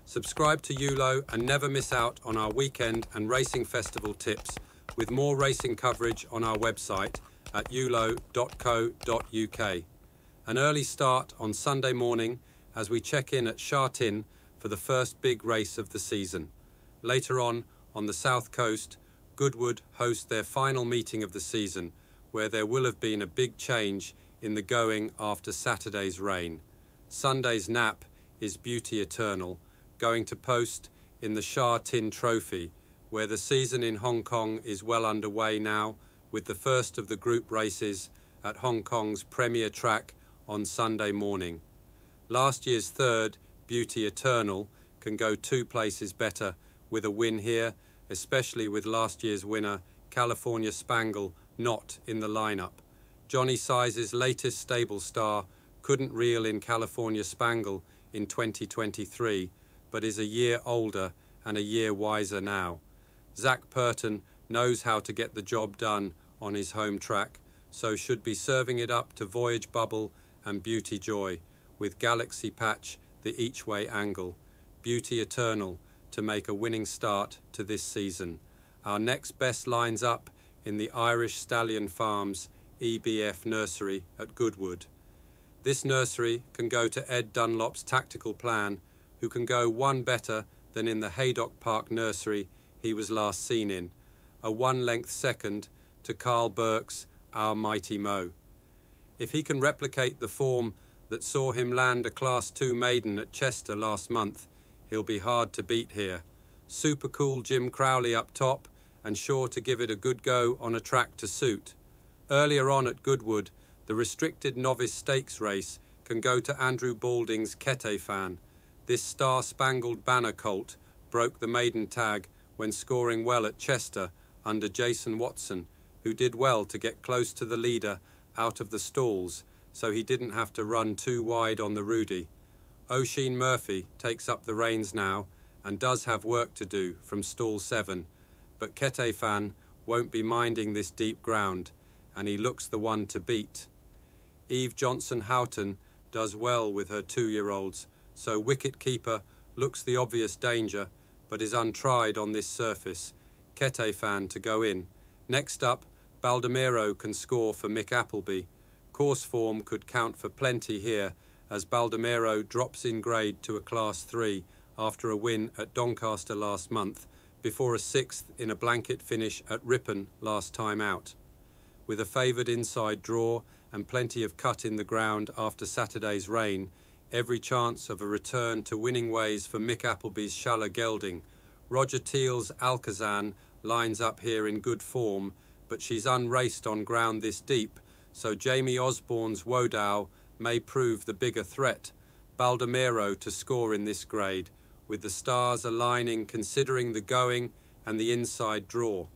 Subscribe to ULO and never miss out on our weekend and racing festival tips, with more racing coverage on our website at ulo.co.uk. An early start on Sunday morning as we check in at Sha Tin for the first big race of the season. Later on the south coast, Goodwood host their final meeting of the season, where there will have been a big change in the going after Saturday's rain. Sunday's nap is Beauty Eternal, going to post in the Sha Tin Trophy, where the season in Hong Kong is well underway now, with the first of the group races at Hong Kong's premier track on Sunday morning. Last year's third, Beauty Eternal, can go two places better with a win here, especially with last year's winner, California Spangle, not in the lineup. Johnny Size's latest stable star couldn't reel in California Spangle in 2023, but is a year older and a year wiser now. Zach Purton knows how to get the job done on his home track, so should be serving it up to Voyage Bubble and Beauty Joy, with Galaxy Patch the each-way angle. Beauty Eternal to make a winning start to this season. Our next best lines up in the Irish Stallion Farms EBF nursery at Goodwood. This nursery can go to Ed Dunlop's tactical plan, who can go one better than in the Haydock Park nursery he was last seen in, a one-length second to Carl Burke's Our Mighty Mo. If he can replicate the form that saw him land a Class 2 maiden at Chester last month, he'll be hard to beat here. Super cool Jim Crowley up top, and sure to give it a good go on a track to suit. Earlier on at Goodwood, the restricted novice stakes race can go to Andrew Balding's Kete Fan. This star-spangled banner colt broke the maiden tag when scoring well at Chester under Jason Watson, who did well to get close to the leader out of the stalls, so he didn't have to run too wide on the Rudy. Oisin Murphy takes up the reins now and does have work to do from stall 7, but Kete Fan won't be minding this deep ground, and he looks the one to beat. Eve Johnson-Houghton does well with her 2-year-olds, so Wicket Keeper looks the obvious danger, but is untried on this surface. Kete Fan to go in. Next up, Baldemero can score for Mick Appleby. Course form could count for plenty here, as Baldemero drops in grade to a Class 3 after a win at Doncaster last month, before a 6th in a blanket finish at Ripon last time out. With a favoured inside draw and plenty of cut in the ground after Saturday's rain, every chance of a return to winning ways for Mick Appleby's Shala Gelding. Roger Teal's Alcazan lines up here in good form, but she's unraced on ground this deep, so Jamie Osborne's Wodow may prove the bigger threat. Baldemero to score in this grade, with the stars aligning considering the going and the inside draw.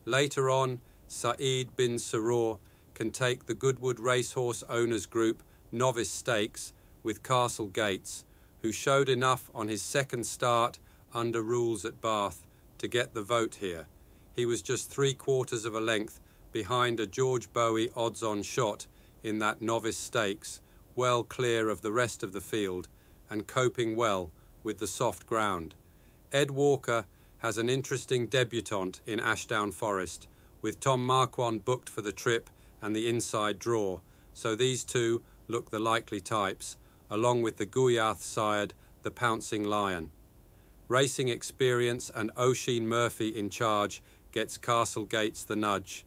Later on, Saeed bin Saror can take the Goodwood Racehorse Owners Group Novice Stakes with Castle Gates, who showed enough on his second start under rules at Bath to get the vote here. He was just 3/4 of a length behind a George Bowie odds-on shot in that Novice Stakes, well clear of the rest of the field and coping well with the soft ground. Ed Walker has an interesting debutante in Ashdown Forest, with Tom Marquand booked for the trip and the inside draw, so these two look the likely types, along with the Gouillath-sired The Pouncing Lion. Racing experience and Oisin Murphy in charge gets Castle Gates the nudge.